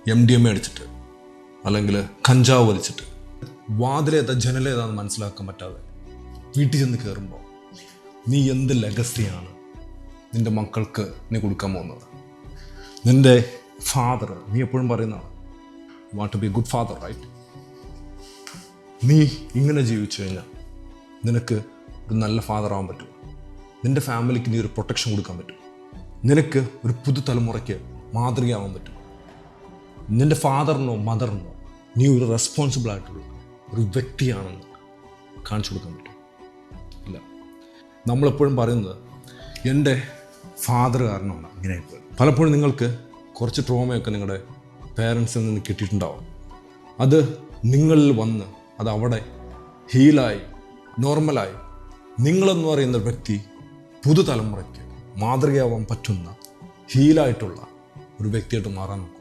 MDMA അടിച്ചിട്ട് അല്ലെങ്കിൽ കഞ്ചാവ് വലിച്ചിട്ട് വാതിലേതാ ജനലേതാന്ന് മനസ്സിലാക്കാൻ പറ്റാതെ വീട്ടിൽ ചെന്ന് കയറുമ്പോൾ നീ എന്ത് ലെഗസിയാണ് നിൻ്റെ മക്കൾക്ക് നീ കൊടുക്കാൻ പോകുന്നത്? നിൻ്റെ ഫാദർ, നീ എപ്പോഴും പറയുന്നതാണ് want to be a good father, right? നീ ഇങ്ങനെ ജീവിച്ചു കഴിഞ്ഞാൽ നിനക്ക് ഒരു നല്ല ഫാദർ ആവാൻ പറ്റും. നിൻ്റെ ഫാമിലിക്ക് നീ ഒരു പ്രൊട്ടക്ഷൻ കൊടുക്കാൻ പറ്റും. നിനക്ക് ഒരു പുതുതലമുറയ്ക്ക് മാതൃകയാവാൻ പറ്റും. നിൻ്റെ ഫാദറിനോ മദറിനോ നീ ഒരു റെസ്പോൺസിബിൾ ആയിട്ടുള്ള ഒരു വ്യക്തിയാണെന്ന് കാണിച്ചു കൊടുക്കാൻ പറ്റും. ഇല്ല, നമ്മളെപ്പോഴും പറയുന്നത് എൻ്റെ ഫാദർ കാരണമാണ് ഇങ്ങനെയായിപ്പോയി. പലപ്പോഴും നിങ്ങൾക്ക് കുറച്ച് ട്രോമയൊക്കെ നിങ്ങളുടെ പേരൻസിൽ നിന്ന് കിട്ടിയിട്ടുണ്ടാവും. അത് നിങ്ങളിൽ വന്ന് അത് അവിടെ ഹീലായി നോർമലായി നിങ്ങളെന്ന് പറയുന്ന വ്യക്തി പുതുതലമുറയ്ക്ക് മാതൃകയാവാൻ പറ്റുന്ന ഹീലായിട്ടുള്ള ഒരു വ്യക്തിയായിട്ട് മാറാൻ നോക്കും.